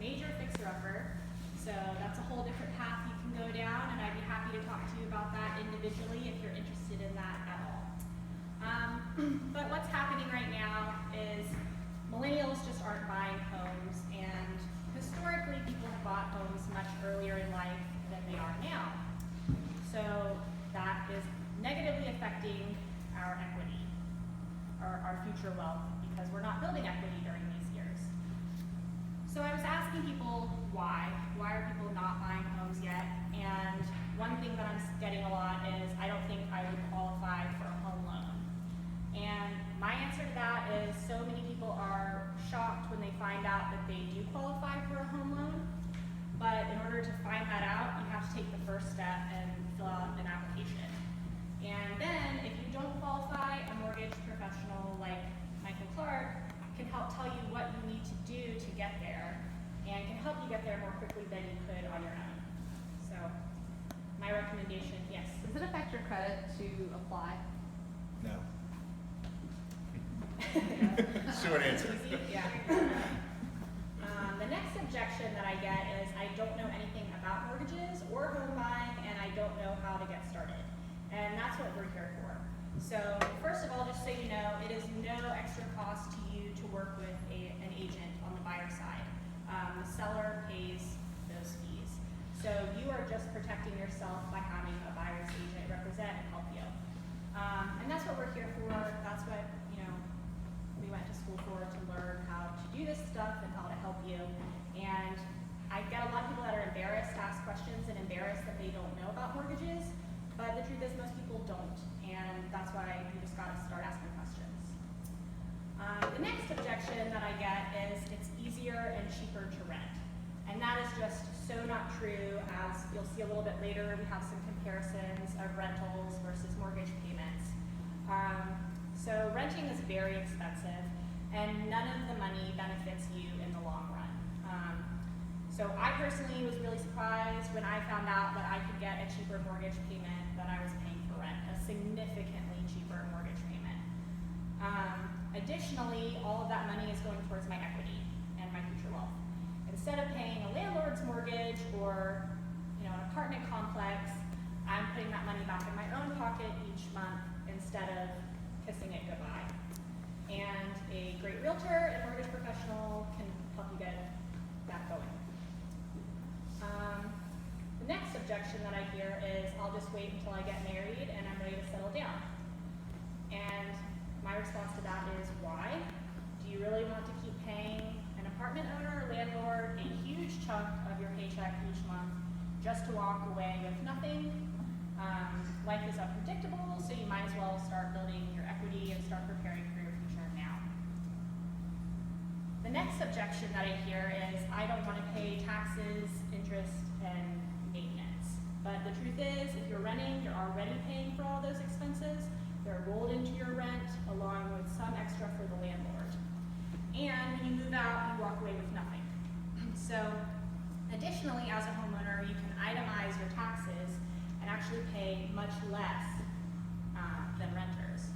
major fixer-upper. So that's a whole different path you can go down, and I'd be happy to talk to you about that individually if you're interested in that at all. But what's happening right now is millennials just aren't buying homes, and historically people have bought homes much earlier in life than they are now. So that is negatively affecting our equity, or our future wealth, because we're not building equity during these years. So I was asking people why. Why are people not buying homes yet? And one thing that I'm getting a lot is, I don't think I would qualify for a home loan. And my answer to that is, so many people are shocked when they find out that they do qualify for a home loan. But in order to find that out, you have to take the first step and fill out an application. And then, if you don't qualify, a mortgage professional like Michael Clark can help tell you what you need to do to get there, and can help you get there more quickly than you could on your own. So, my recommendation, yes. Does it affect your credit to apply? No. Short answer. Yeah. The next objection that I get is, I don't know anything about mortgages or home buying, and I don't know how to get started. And that's what we're here for. So first of all, just so you know, it is no extra cost to you to work with an agent on the buyer side. The seller pays those fees. So you are just protecting yourself by having a buyer's agent represent and help you. And that's what we're here for. That's what we went to school for, to learn how to do this stuff and how to help you. And I get a lot of people that are embarrassed to ask questions and embarrassed that they don't know about mortgages. But the truth is, most people don't, and that's why you just got to start asking questions. The next objection that I get is, it's easier and cheaper to rent. And that is just so not true. As you'll see a little bit later, we have some comparisons of rentals versus mortgage payments. So renting is very expensive, and none of the money benefits you in the long run. So I personally was really surprised when I found out that I could get a cheaper mortgage payment than I was paying for rent, a significantly cheaper mortgage payment. Additionally, all of that money is going towards my equity and my future wealth. Instead of paying a landlord's mortgage or an apartment complex, I'm putting that money back in my own pocket each month instead of kissing it goodbye. And a great realtor and mortgage professional can help you get that going. The next objection that I hear is, I'll just wait until I get married and I'm ready to settle down. And my response to that is, why? Do you really want to keep paying an apartment owner or landlord a huge chunk of your paycheck each month just to walk away with nothing? Life is unpredictable, so you might as well start building your equity and start preparing for your future now. The next objection that I hear is, I don't want to pay taxes, interest, and maintenance. But the truth is, if you're renting, you're already paying for all those expenses. They're rolled into your rent along with some extra for the landlord. And when you move out, you walk away with nothing. So additionally, as a homeowner, you can itemize your taxes and actually pay much less than renters.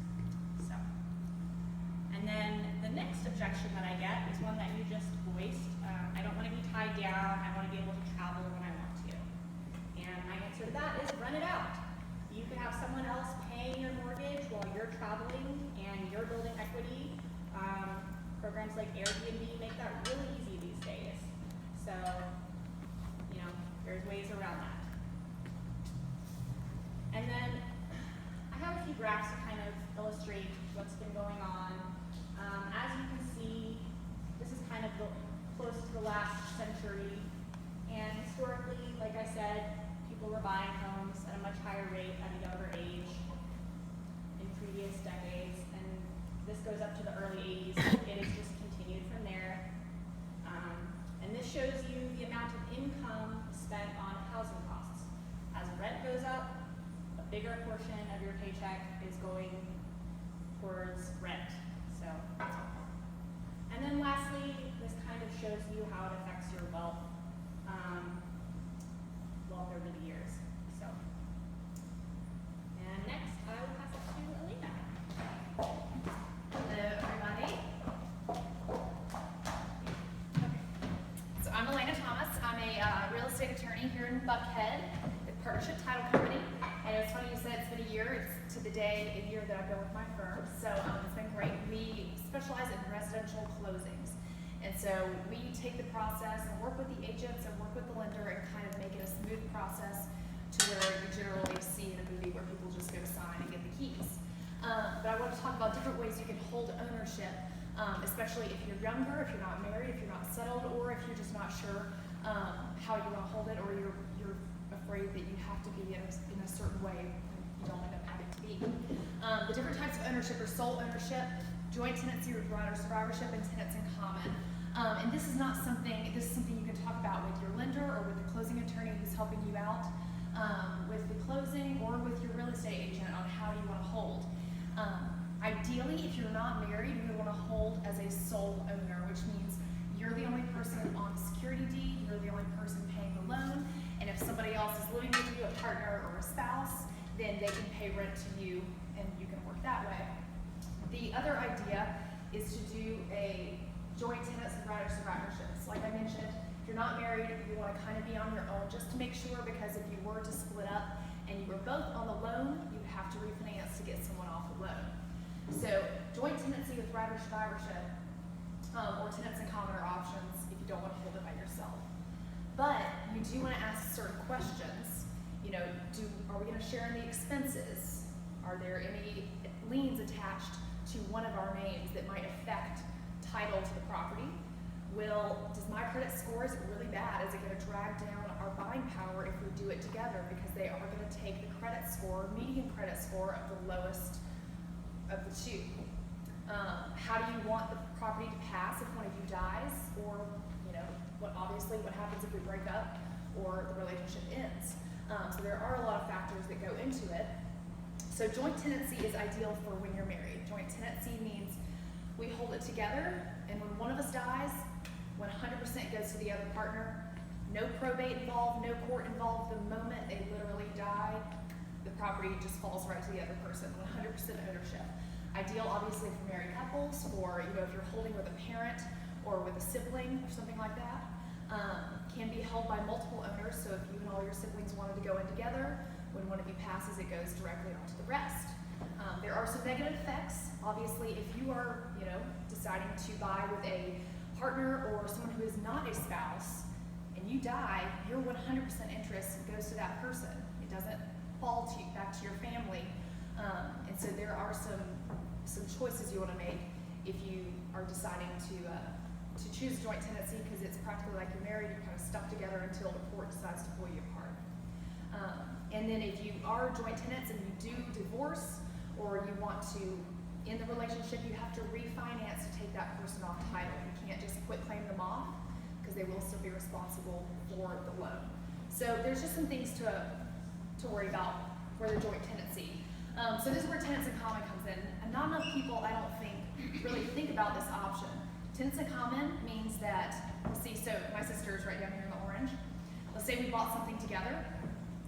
And then the next objection that I get is one that you just voiced. I don't want to be tied down. I want to be able to travel when I want to. And my answer to that is, rent it out. You can have someone else paying your mortgage while you're traveling and you're building equity. Programs like Airbnb make that really easy these days. So, there's ways around that. And then I have a few graphs to kind of illustrate what's been going on. As you can see, this is kind of close to the last century. And historically, like I said, people were buying homes at a much higher rate at a younger age in previous decades. And this goes up to the early 80s. It has just continued from there. And this shows you the amount of income spent on housing costs. As rent goes up, a bigger portion of your paycheck is going towards rent. And then lastly, this kind of shows you how it affects your wealth over the years. And next, I will pass it to Elena. Hello, everybody. Okay. in Buckhead with Partnership Title Company. And it's funny you said it's been a year. It's to the day, a year that I've been with my firm. So it's been great. We specialize in residential closings. And so we take the process and work with the agents and work with the lender and kind of make it a smooth process to where you generally see in a movie where people just go sign and get the keys. But I want to talk about different ways you can hold ownership, especially if you're younger, if you're not married, if you're not settled, or if you're just not sure how you want to hold it, or you're afraid that you have to be in a certain way and you don't end up having to be. The different types of ownership are sole ownership, joint tenancy with right or survivorship, and tenants in common. And this is something you can talk about with your lender or with the closing attorney who's helping you out with the closing, or with your real estate agent on how you want to hold. Ideally, if you're not married, you would want to hold as a sole owner, which means you're the only person on the security deed, you're the only person paying the loan, and if somebody else is living with you, a partner or a spouse, then they can pay rent to you and you can work that way. The other idea is to do a joint tenants and right or survivorships. Like I mentioned, if you're not married, you want to kind of be on your own just to make sure, because if you were to split up and you were both on the loan, you would have to refinance to get someone off the loan. So joint tenancy with right or survivorship, or tenants in common are options if you don't want to hold it by yourself. But you do want to ask certain questions. You know, are we going to share in the expenses? Are there any liens attached to one of our names that might affect title to the property? Does my credit score, is it really bad? Is it going to drag down our buying power if we do it together? Because they are going to take the credit score, median credit score of the lowest of the two. How do you want the property to pass if one of you dies, or obviously what happens if we break up or the relationship ends? So there are a lot of factors that go into it. So joint tenancy is ideal for when you're married. Joint tenancy means we hold it together, and when one of us dies, 100% goes to the other partner. No probate involved, no court involved. The moment they literally die, the property just falls right to the other person, 100% ownership. Ideal, obviously, for married couples, or if you're holding with a parent or with a sibling or something like that. Can be held by multiple owners, so if you and all your siblings wanted to go in together, when one of you passes, it goes directly onto the rest. There are some negative effects. Obviously, if you are, deciding to buy with a partner or someone who is not a spouse, and you die, your 100% interest goes to that person. It doesn't fall back to your family. And so there are some choices you want to make if you are deciding to choose joint tenancy, because it's practically like you're married. You're kind of stuck together until the court decides to pull you apart. And then if you are joint tenants and you do divorce, or you want to end the relationship, you have to refinance to take that person off title. You can't just quit claim them off, because they will still be responsible for the loan. So there's just some things to worry about for the joint tenancy. So this is where tenants in common comes in. And not enough people, I don't think, really think about this option. Tenants in common means that, so my sister is right down here in the orange. Let's say we bought something together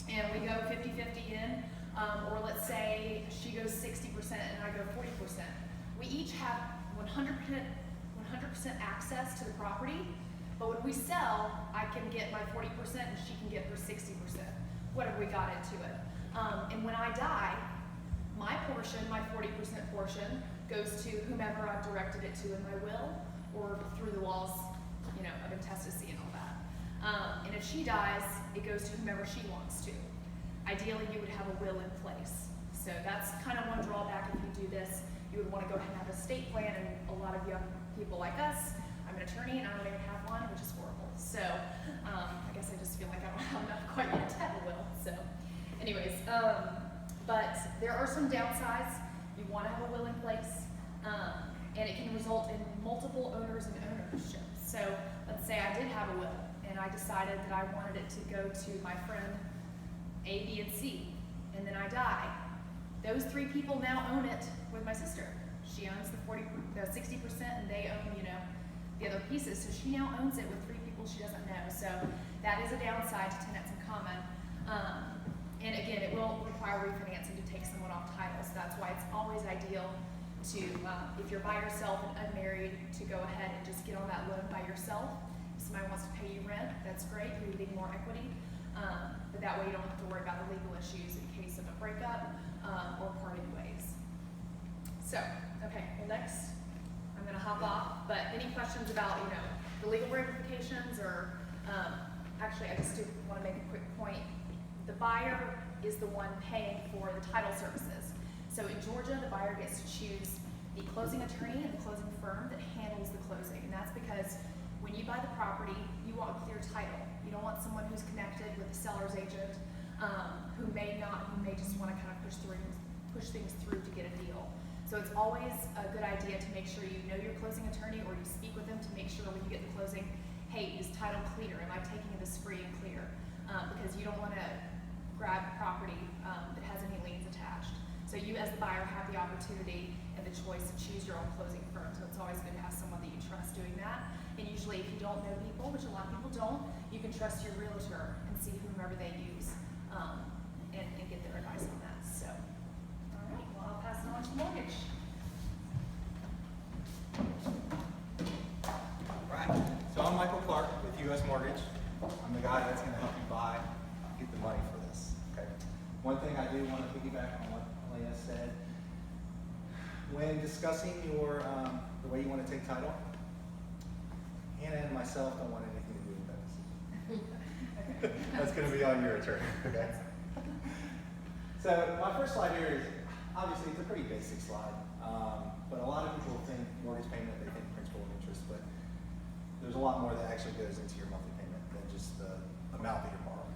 and we go 50-50 in, or let's say she goes 60% and I go 40%. We each have 100% access to the property, but when we sell, I can get my 40% and she can get her 60%, whatever we got into it. And when I die, my portion, my 40% portion, goes to whomever I've directed it to in my will, or through the laws, of intestacy and all that. And if she dies, it goes to whomever she wants to. Ideally, you would have a will in place. So that's kind of one drawback if you do this. You would want to go ahead and have a estate plan, and a lot of young people like us, I'm an attorney and I don't even have one, which is horrible. So I guess I just feel like I'm not quite yet to have a will. So anyways, but there are some downsides. You want to have a will in place, and it can result in multiple owners and ownership. So let's say I did have a will, and I decided that I wanted it to go to my friend A, B, and C, and then I die. Those three people now own it with my sister. She owns the 60%, and they own, the other pieces. So she now owns it with three people she doesn't know. So that is a downside to tenants in common. And again, it will require refinancing to take someone off title. So that's why it's always ideal to, if you're by yourself and unmarried, to go ahead and just get on that loan by yourself. If somebody wants to pay you rent, that's great. You're leaving more equity. But that way you don't have to worry about the legal issues in case of a breakup or parting ways. So, okay, well next, I'm gonna hop off, but any questions about, the legal ramifications or, actually I just do wanna make a quick point. The buyer is the one paying for the title services. So in Georgia, the buyer gets to choose the closing attorney and the closing firm that handles the closing. And that's because when you buy the property, you want clear title. You don't want someone who's connected with the seller's agent, who may just wanna kind of push things through to get a deal. So it's always a good idea to make sure you know your closing attorney or you speak with them to make sure when you get the closing, hey, is title clear? Am I taking this free and clear? Because you don't want to grab property that has any liens attached. So you as the buyer have the opportunity and the choice to choose your own closing firm. So it's always good to have someone that you trust doing that. And usually if you don't know people, which a lot of people don't, you can trust your realtor and see whomever they use and get their advice on that. So. All right, well, I'll pass it on to mortgage. Right. So I'm Michael Clark with U.S. Mortgage. I'm the guy that's going to help you get the money for this. Okay. One thing I do want to piggyback on what Leah said. When discussing your the way you want to take title, Hannah and myself don't want anything to do with that decision. That's going to be on your attorney. Okay. So my first slide here is obviously it's a pretty basic slide, but a lot of people think mortgage payment, they think principal and interest, but there's a lot more that actually goes into your monthly payment than just the amount that you're borrowing.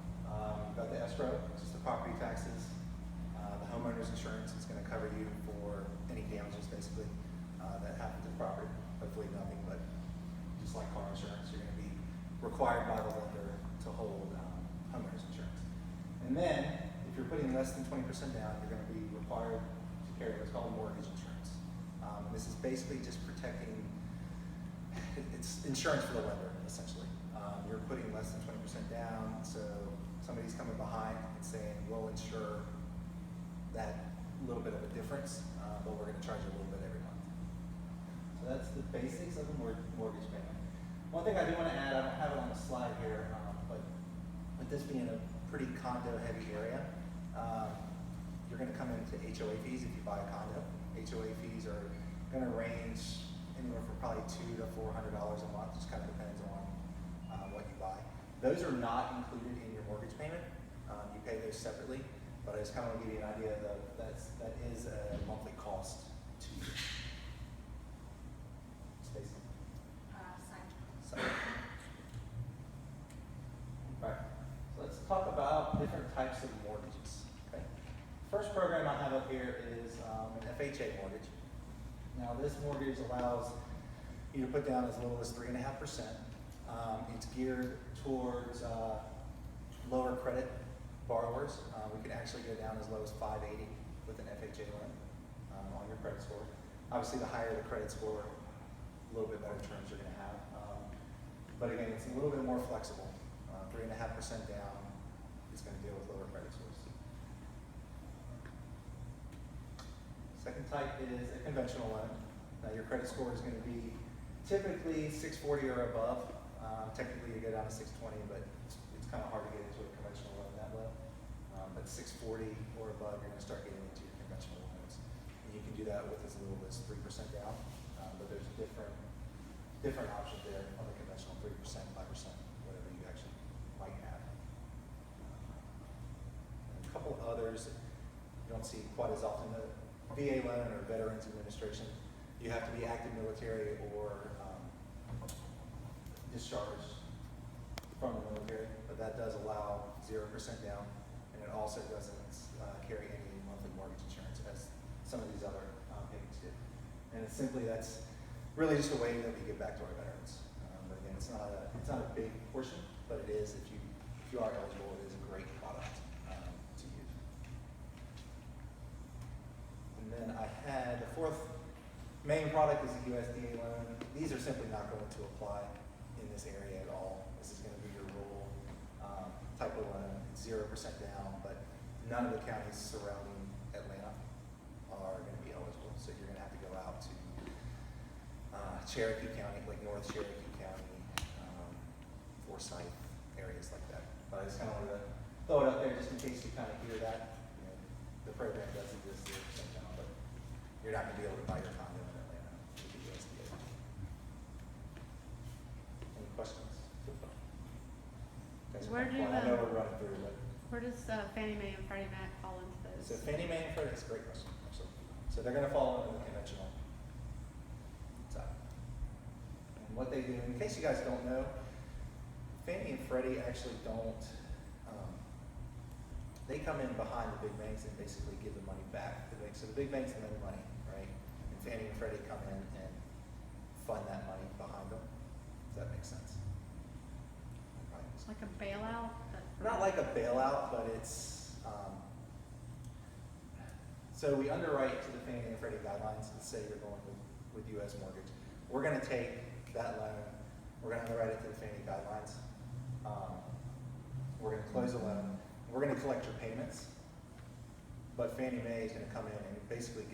You've got the escrow, which is the property taxes, the homeowner's insurance is going to cover you for any damages basically that happen to the property. Hopefully nothing, but just like car insurance, you're going to be required by the lender to hold homeowner's insurance. And then if you're putting less than 20% down, you're going to be required to carry what's called mortgage insurance. This is basically just protecting, it's insurance for the lender, essentially. You're putting less than 20% down, so somebody's coming behind and saying, we'll insure that little bit of a difference, but we're going to charge you a little bit every month. So that's the basics of a mortgage payment. One thing I do want to add, I don't have it on the slide here, but with this being a pretty condo-heavy area, you're going to come into HOA fees if you buy a condo. HOA fees are going to range anywhere from probably $200 to $400 a month, just kind of depends on what you buy. Those are not included in your mortgage payment. You pay those separately, but I just kind of want to give you an idea that that is a monthly cost to you. Stacy? So. All right. So let's talk about different types of mortgages. Okay. First program I have up here is an FHA mortgage. Now this mortgage allows you to put down as little as 3.5%. It's geared towards lower credit borrowers. We can actually go down as low as 580 with an FHA loan on your credit score. Obviously, the higher the credit score, a little bit better terms you're going to have. But again, it's a little bit more flexible. 3.5% down is going to deal with lower credit scores. Second type is a conventional loan. Now, your credit score is going to be typically 640 or above. Technically, you go down to 620, but it's kind of hard to get into a conventional loan that low. But 640 or above, you're going to start getting into your conventional loans. And you can do that with as little as 3% down, but there's different options there on the conventional 3%, 5%, whatever you actually might have. And a couple others you don't see quite as often. The VA loan or Veterans Administration, you have to be active military or discharged from the military, but that does allow 0% down, and it also doesn't carry any monthly mortgage insurance as some of these other payments do. And it's simply, that's really just a way that we give back to our veterans. But again, it's not a big portion, but it is, if you are eligible, it is a great product to use. And then I had the fourth main product is a USDA loan. These are simply not going to apply in this area at all. This is going to be your rural type of loan. It's 0% down, but none of the counties surrounding Atlanta are going to be eligible. So you're going to have to go out to Cherokee County, like North Cherokee County, Forsyth, areas like that. But I just kind of wanted to throw it up there just in case you kind of hear that. You know, the program does exist here somehow, but you're not going to be able to buy your condo in Atlanta with the USDA. Any questions? Guys are Where kinda do, quiet. I know we're running through, but Where does Fannie Mae and Freddie Mac fall into those? so Fannie Mae and Freddie, that's a great question, actually. So they're going to fall under the conventional side. And what they do, in case you guys don't know, Fannie and Freddie actually don't, they come in behind the big banks and basically give the money back to the banks. So the big banks lend money, right? And Fannie and Freddie come in and fund that money behind them. Does that make sense? Right. It's like a bailout? Not like a bailout, but it's, so we underwrite to the Fannie and Freddie guidelines. Let's say you're going with U.S. mortgage. We're going to take that loan, we're going to underwrite it to the Fannie guidelines. We're going to close the loan. We're going to collect your payments, but Fannie Mae is going to come in and basically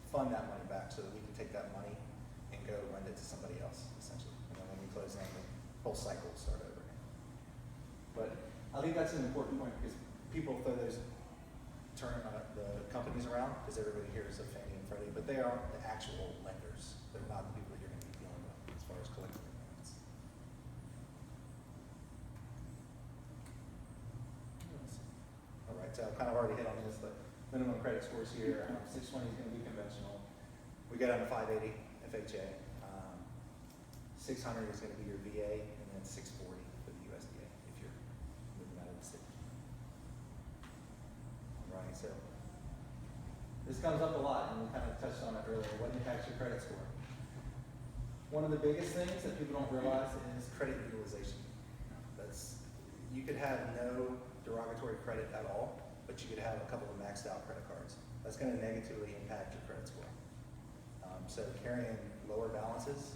fund that money back so that we can take that money and go lend it to somebody else, essentially. And then when we close that, the whole cycle will start over again. But I think that's an important point because people throw the companies around because everybody hears of Fannie and Freddie, but they are the actual lenders. They're not the people that you're going to be dealing with as far as collecting the payments. All right, so I've kind of already hit on this, but minimum credit scores here, 620 is going to be conventional. We get on to 580 FHA. 600 is going to be your VA, and then 640 for the USDA if you're moving out of the city. All right, so this comes up a lot, and we kind of touched on it earlier. What impacts your credit score? One of the biggest things that people don't realize is credit utilization. You could have no derogatory credit at all, but you could have a couple of maxed out credit cards. That's going to negatively impact your credit score. So carrying lower balances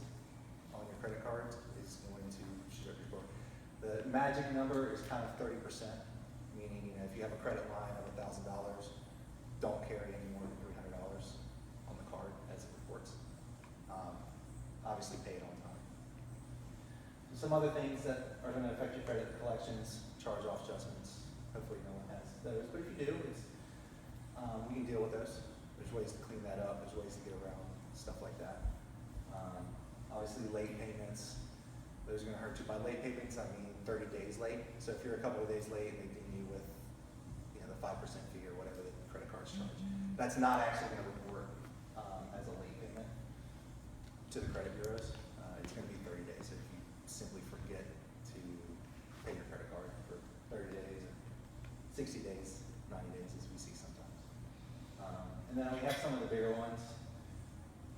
on your credit cards is going to shoot up your score. The magic number is kind of 30%, meaning if you have a credit line of $1,000, don't carry any more than $300 on the card as it reports. Obviously pay it on time. Some other things that are going to affect your credit collections, charge-off adjustments. Hopefully no one has those, but if you do, we can deal with those. There's ways to clean that up. There's ways to get around stuff like that. Obviously late payments, those are going to hurt you. By late payments, I mean 30 days late. So if you're a couple of days late and they ding you with the 5% fee or whatever the credit cards charge, that's not actually going to report as a late payment to the credit bureaus. It's going to be 30 days if you simply forget to pay your credit card for 30 days, or 60 days, 90 days as we see sometimes. And then we have some of the bigger ones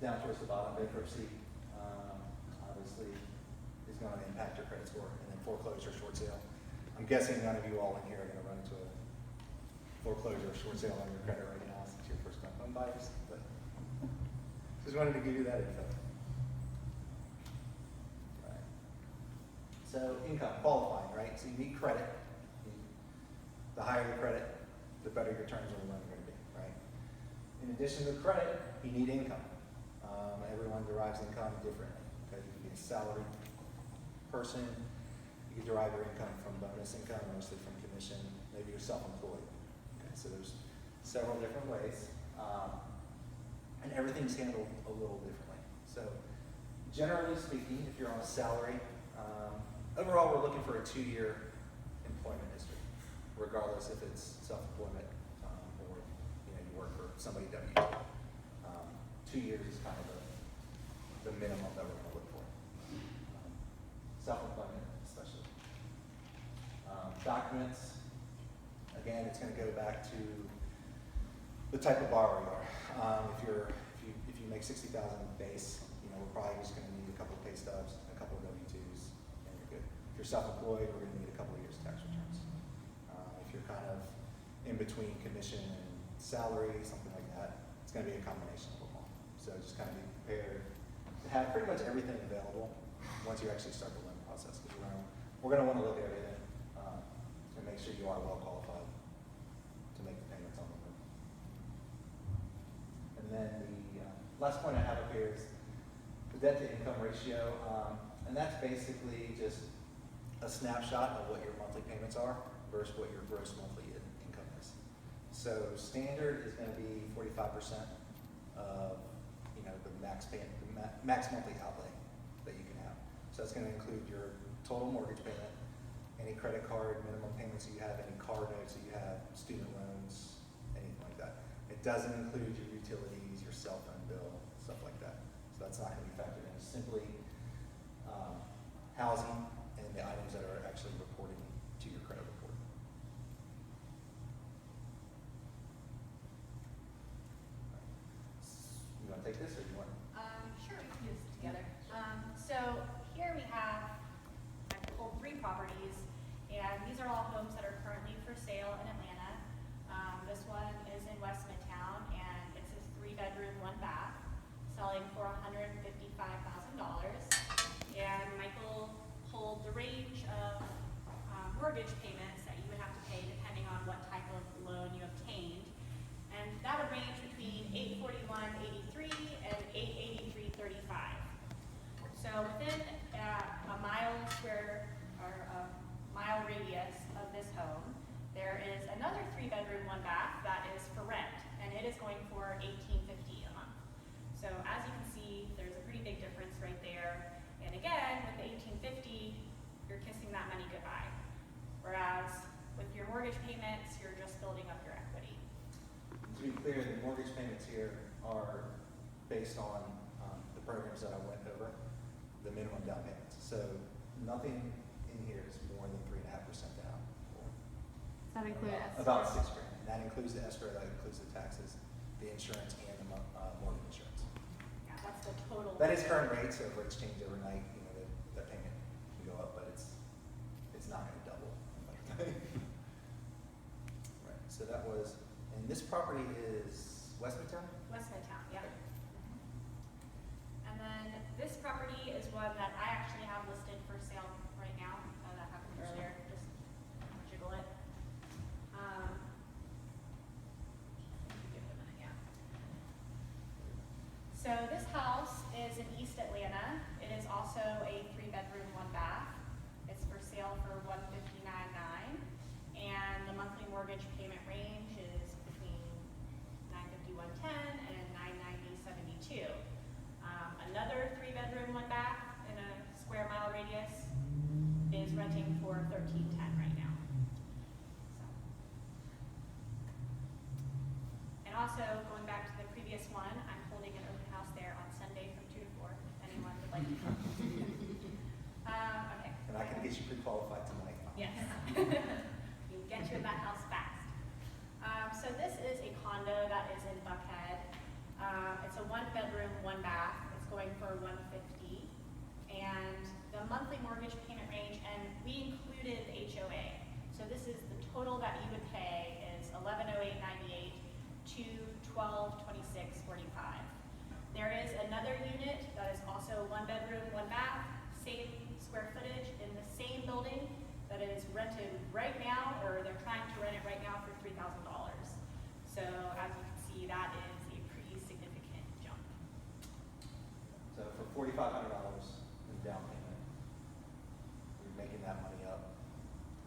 down towards the bottom. Bankruptcy obviously is going to impact your credit score, and then foreclosure, short sale. I'm guessing none of you all in here are going to run into a foreclosure or short sale on your credit right now since you're first time home buyers, but just wanted to give you that info. Right. So income, qualifying, right? So you need credit. The higher your credit, the better your terms of the loan are going to be, right? In addition to credit, you need income. Everyone derives income differently. Okay, you can be a salaried person. You can derive your income from bonus income, mostly from commission. Maybe you're self-employed. Okay, so there's several different ways, and everything's handled a little differently. So, generally speaking, if you're on a salary, overall we're looking for a 2-year employment history, regardless if it's self-employment or you work for somebody W2. 2 years is kind of the minimum that we're going to look for. Self-employment, especially. Documents, again, it's going to go back to the type of borrower you are. If you make $60,000 base, we're probably just going to need a couple of pay stubs, a couple of W-2s, and you're good. If you're self-employed, we're going to need a couple of years tax returns. If you're kind of in between commission and salary, something like that, it's going to be a combination of them all. So just kind of be prepared to have pretty much everything available once you actually start the loan process. Because we're going to want to look at everything and make sure you are well qualified to make the payments on the loan. And then the last point I have up here is the debt to income ratio, and that's basically just a snapshot of what your monthly payments are versus what your gross monthly income is. So standard is gonna be 45% of, you know, the max max monthly outlay that you can have. So that's gonna include your total mortgage payment, any credit card minimum payments that you have, any car notes that you have, student loans, anything like that. It doesn't include your utilities, your cell phone bill, stuff like that. So that's not gonna be factored in. It's simply housing and the items that are actually reporting to your credit report. You wanna take this or you want? Sure, we can do this together. So here we have, I pulled 3 properties, and these are all homes that are currently for sale in Atlanta. This one is in West Midtown, and it's a 3-bedroom, 1-bath, selling for $155,000. And Michael pulled the range of mortgage payments that you would have to pay depending on what type of loan you obtained. And that would range between $841.83 and $883.35. So within a mile radius of this home, there is another 3-bedroom, 1-bath that is for rent, and it is going for $1,850 a month. So as you can see, there's a pretty big difference right there. And again, with the $1,850, you're kissing that money goodbye. Whereas with your mortgage payments, you're just building up your equity. To be clear, the mortgage payments here are based on the programs that I went over, the minimum down payments. So nothing in here is more than 3.5% down. Does that include escrow? About $6,000. And that includes the escrow, that includes the taxes, the insurance, and the mortgage insurance. Yeah, that's the total. That is current rate, so if rates change overnight, you know, that payment can go up, but it's not gonna double. Right, so that was, and this property is West Midtown? West Midtown, yeah. And then this property is one that I actually have listed for sale right now. That happened earlier, just jiggle it. Give it a minute, yeah. So this house is in East Atlanta. It is also a 3-bedroom, 1-bath. It's for sale for $159,900, and the monthly mortgage payment range is between $951.10 and $990.72. Another 3-bedroom, 1-bath in a square mile radius is renting for $1,310 right now. So. And also, going back to the previous one, I'm holding an open house there on Sunday from 2 to 4, if anyone would like to come. Okay. And I can get you pre-qualified tonight. Yes. You get you in that house fast. So this is a condo that is in Buckhead. It's a 1-bedroom, 1-bath. It's going for $150,000. And the monthly mortgage payment range, and we included the HOA. So this is the total that you would pay is $1,108.98 to $1,226.45. There is another unit that is also 1-bedroom, 1-bath, same square footage in the same building that is rented right now, or they're trying to rent it right now for $3,000. So as you can see, that is a pretty significant jump. So for $4,500 in down payment, you're making that money up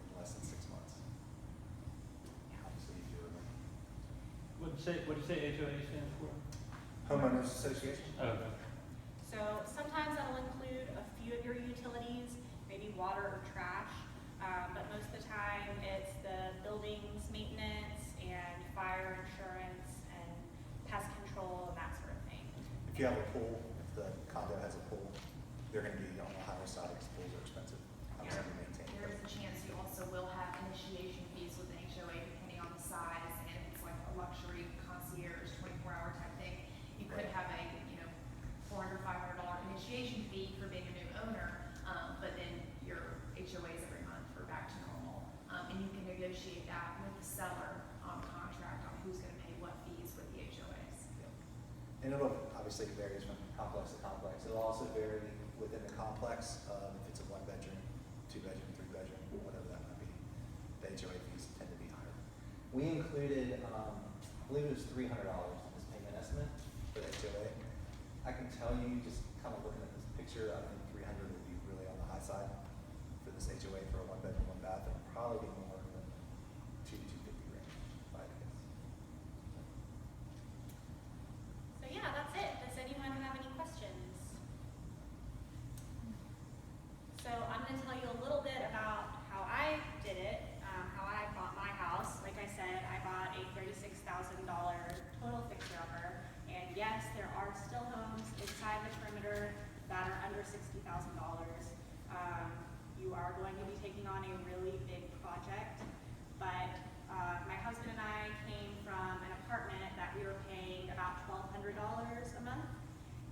in less than 6 months. Obviously, if you're What'd you say HOA stands for? homeowners association. Okay. So sometimes that'll include a few of your utilities, maybe water or trash, but most of the time it's the building's maintenance and fire insurance and pest control and that sort of thing. If you have a pool, if the condo has a pool, they're gonna be on the higher side because pools are expensive, obviously to maintain. There is a chance you also will have initiation fees with an HOA depending on the size, and if it's like a luxury concierge, 24-hour type thing, you could have a, $400, $500 initiation fee for being a new owner, but then your HOAs every month are back to normal. And you can negotiate that with the seller on contract on who's gonna pay what fees with the HOAs. And it'll, obviously it varies from complex to complex. It'll also vary within the complex, if it's a 1-bedroom, 2-bedroom, 3-bedroom, whatever that might be. The HOA fees tend to be higher. We included, I believe it was $300 in this payment estimate for the HOA. I can tell you, just kind of looking at this picture, I think 300 would be really on the high side for this HOA for a 1-bedroom, 1-bath. It'll probably be more than are going to be taking on a really big project, but my husband and I came from an apartment that we were paying about $1,200 a month,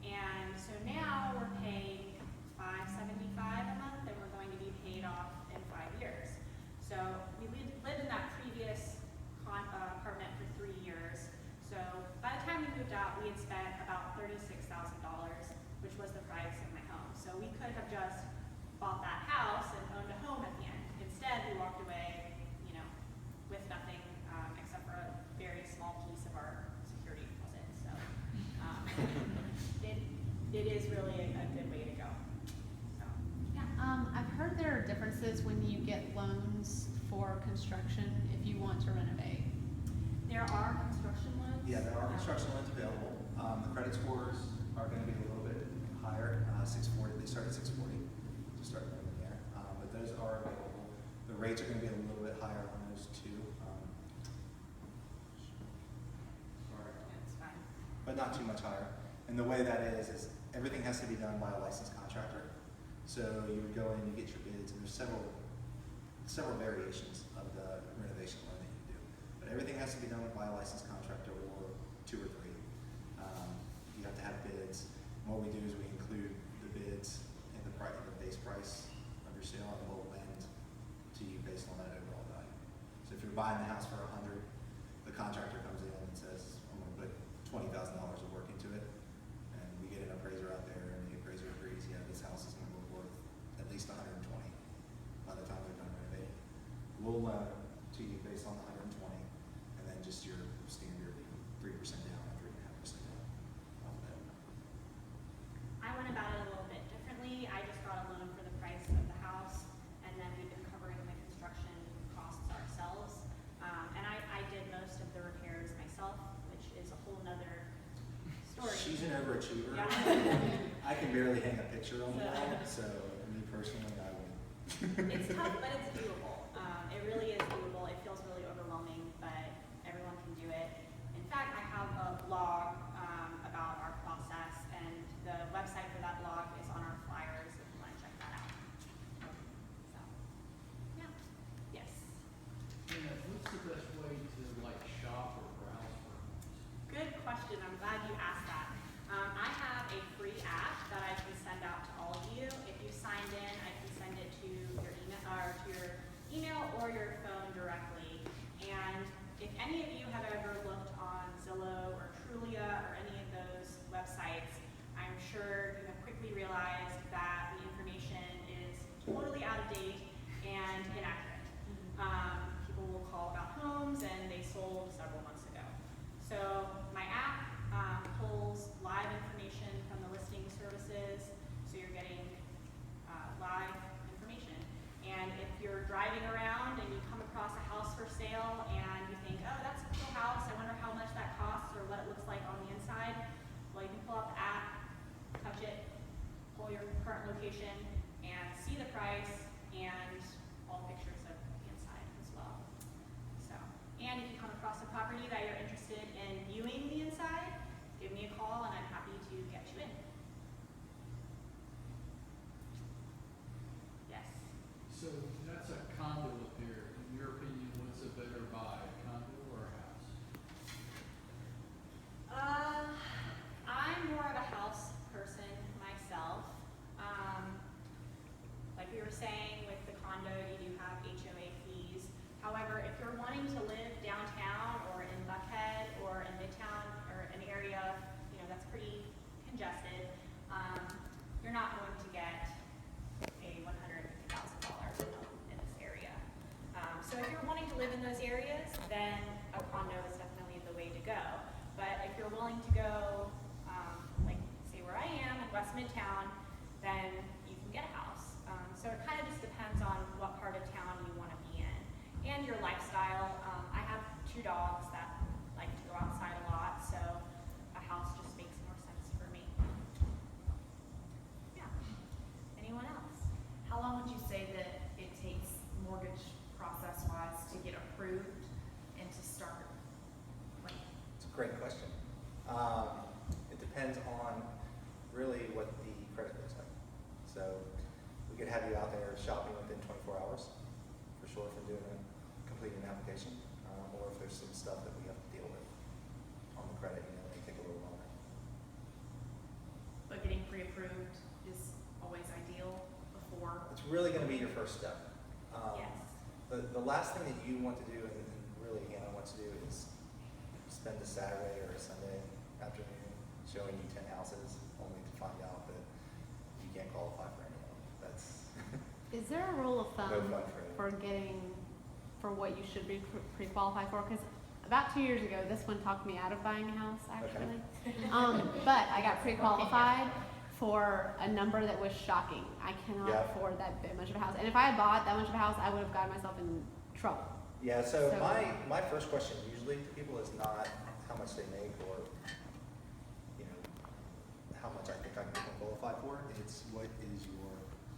and so now we're paying $575 a month, and we're going to be paid off in 5 years. So we lived in that previous apartment for 3 years. So by the time we moved out, we had spent about $36,000, which was the price of my home. So we could have just bought that house and owned a home at the end. Instead, we walked away, you know, with nothing except for a very small piece of our security deposit. So it is really a good way to go. So yeah. I've heard there are differences when you get loans for construction if you want to renovate. There are construction loans. Yeah, there are construction loans available. The credit scores are going to be a little bit higher, 640. They start at 640 to start lending there, but those are available. The rates are going to be a little bit higher on those too. Sorry. It's fine. But not too much higher. And the way that is everything has to be done by a licensed contractor. So you would go in, you get your bids, and there's several variations of the renovation loan that you do. But everything has to be done by a licensed contractor or 2 or 3. You have to have bids. And what we do is we include the bids in the base price of your sale, and we'll lend to you based on that overall value. So if you're buying the house for $100, the contractor comes in and says, I'm going to put $20,000 of work into it, and we get an appraiser out there, and the appraiser agrees, yeah, this house is going to be worth at least $120 by the time they're done renovating. We'll loan to you based on the $120, and then just your standard 3% down and 3.5% down off of that. I went about it a little bit differently. I just got a loan for the price of the house, and then we've been covering the construction costs ourselves. And I did most of the repairs myself, which is a whole nother story. She's an overachiever. Yeah. I can barely hang a picture on the wall, so me personally, I would. It's tough, but it's doable. It really is doable. It feels really overwhelming, but everyone can do it. In fact, I have a blog about our process, and the website for that blog is on our flyers if you want to check that out. So, yeah. Yes. And what's the best way to like shop or browse for homes? Good question. I'm glad you asked that. I have a free app that I can send out to all of you. If you signed in, I can send it to your email or your phone directly. And if any of you have ever looked on Zillow or Trulia or any of those websites, I'm sure you have quickly realized that the information is totally out of date and inaccurate. People will call about homes and they sold several months ago. So my app pulls live information from the listing services, so you're getting live information. And if you're driving around and you come across a house for sale and you think, oh, that's a cool house, I wonder how much that costs or what it looks like on the inside, well, you can pull up the app, touch it, pull your current location, and see the price and all pictures of the inside as well. So, and if you come across a property that you're interested in viewing the inside, give me a call and I'm happy to get you in. Yes. So that's a condo up there. In your opinion, what's a better buy, a condo or a house? I'm more of a house person myself. Like we were saying, with the condo, you do have HOA fees. However, if you're wanting to live downtown or in Buckhead or in Midtown or an area, you know, that's pretty congested, you're not going to get a $150,000 home in this area. So if you're wanting to live in those areas, then a condo is definitely the way to go. But if you're willing to go, like say where I am in West Midtown, then you can get a house. So it kind of just depends on what part of town you want to be in and your lifestyle. I have 2 dogs that like to go outside a lot, so a house just makes more sense for me. Yeah. Anyone else? How long would you say that it takes mortgage process-wise to get approved and to start? Like, It's a great question. It depends on really what the credit looks like. So we could have you out there shopping within completing an application, or if there's some stuff that we have to deal with on the credit, it may take a little longer. But getting pre-approved is always ideal before. It's really gonna be your first step. Yes. The last thing that you want to do, and really Hannah wants to do, is spend a Saturday or a Sunday afternoon showing you 10 houses, only to find out that you can't qualify for any of them. That's Is there a rule of thumb No fun for for what you should be pre-qualified for? Because about 2 years ago, this one talked me out of buying a house, actually. But I got pre-qualified for a number that was shocking. I cannot Yeah. afford that big much of a house. And if I had bought that much of a house, I would have gotten myself in trouble. Yeah, so So- my first question usually to people is not how much they make or, you know, how much I think I can qualify for. It's what is your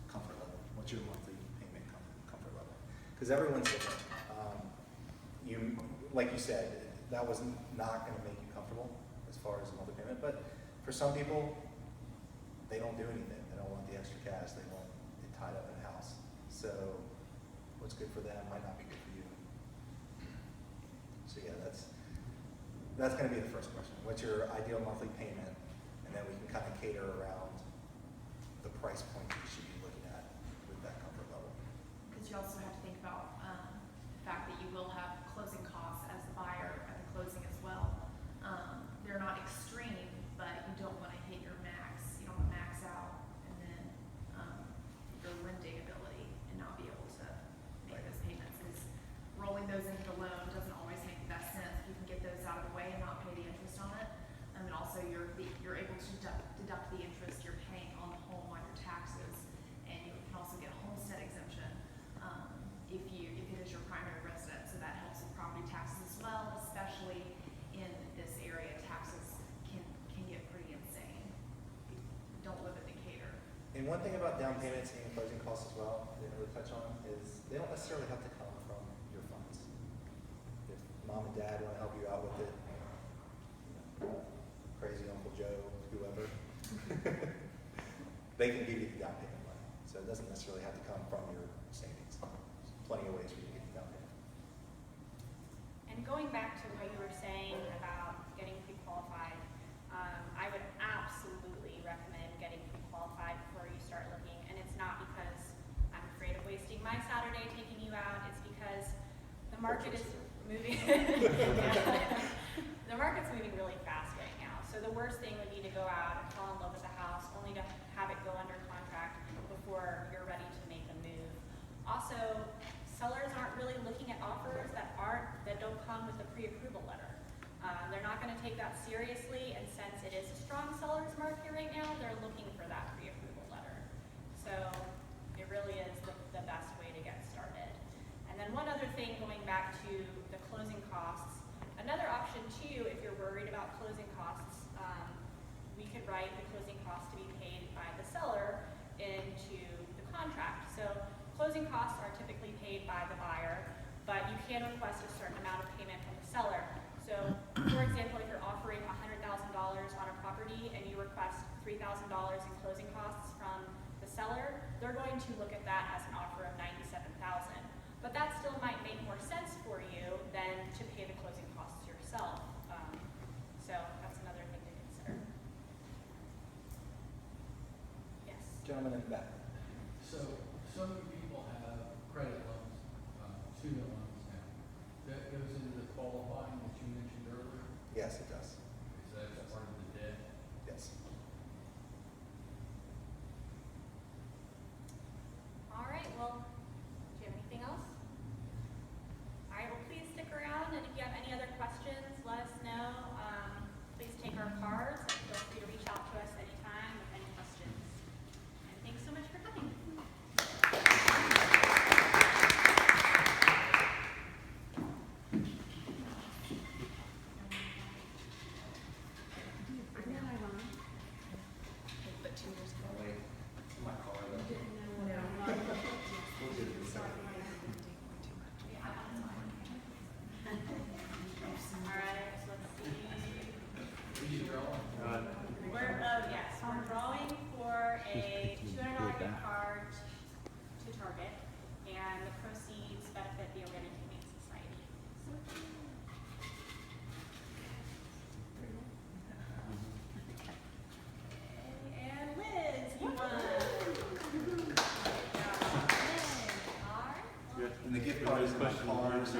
comfort level? What's your monthly payment comfort level? Because everyone's different. Like you said, that was not going to make you comfortable as far as the monthly payment. But for some people, they don't do anything. They don't want the extra cash. They want it tied up in a house. So what's good for them might not be good for you. So yeah, that's going to be the first question. What's your ideal monthly payment? And then we can kind of cater around the price point you should be looking at with that comfort level. Because you also have to think about the fact that you will have closing costs as the buyer at the closing as well. They're not extreme, but you don't want to hit your max. You don't want to max out and then your lending ability and not be able to make those payments. Because rolling those into the loan doesn't always make the best sense. You can get those out of the way and not pay the interest on it. And also you're able to deduct the interest you're paying on the home on your taxes. And you can also get a homestead exemption if it is your primary residence. So that helps with property taxes as well, especially in this area. Taxes can get pretty insane. Don't live in Decatur. And one thing about down payments and closing costs as well, they didn't really touch on, is they don't necessarily have to come from your funds. If mom and dad want to help you out with it, you know, crazy Uncle Joe, whoever, they can give you the down payment money. So it doesn't necessarily have to come from your savings. There's plenty of ways for you to get the down payment. And going back to what you were saying about getting pre-qualified, I would absolutely recommend getting pre-qualified before you start looking. And it's not because I'm afraid of wasting my Saturday taking you out. It's because the market is moving. The market's moving really fast right now. So the worst thing would be to go out and fall in love with the house only to have it go under contract before you're ready to make a move. Also, sellers aren't really looking at offers that don't come with a pre-approval letter. They're not going to take that seriously, and since it is a strong seller's market right now, they're looking for that pre-approval letter. So it really is the best way to get started. And then one other thing, going back to the closing costs, another option too, if you're worried about closing costs, we could write the closing costs to be paid by the seller into the contract. So closing costs are typically paid by the buyer, but you can request a certain amount of payment from the seller. So, for example, if you're offering $100,000 on a property and you request $3,000 in closing costs from the seller, they're going to look at that as an offer of $97,000. But that still might make more sense for you than to pay the closing costs yourself. So that's another thing to consider. Yes. Gentlemen in the back. So, so many people have credit loans, student loans now. That goes into the qualifying that you mentioned earlier. Yes, it does. So that's part of the debt. Yes. All right, well, do you have anything else? All right, well, please stick around, and if you have any other questions, let us know. Please take our cards, and feel free to reach out to us anytime with any questions. And thanks so much for And the gift card is in my car. So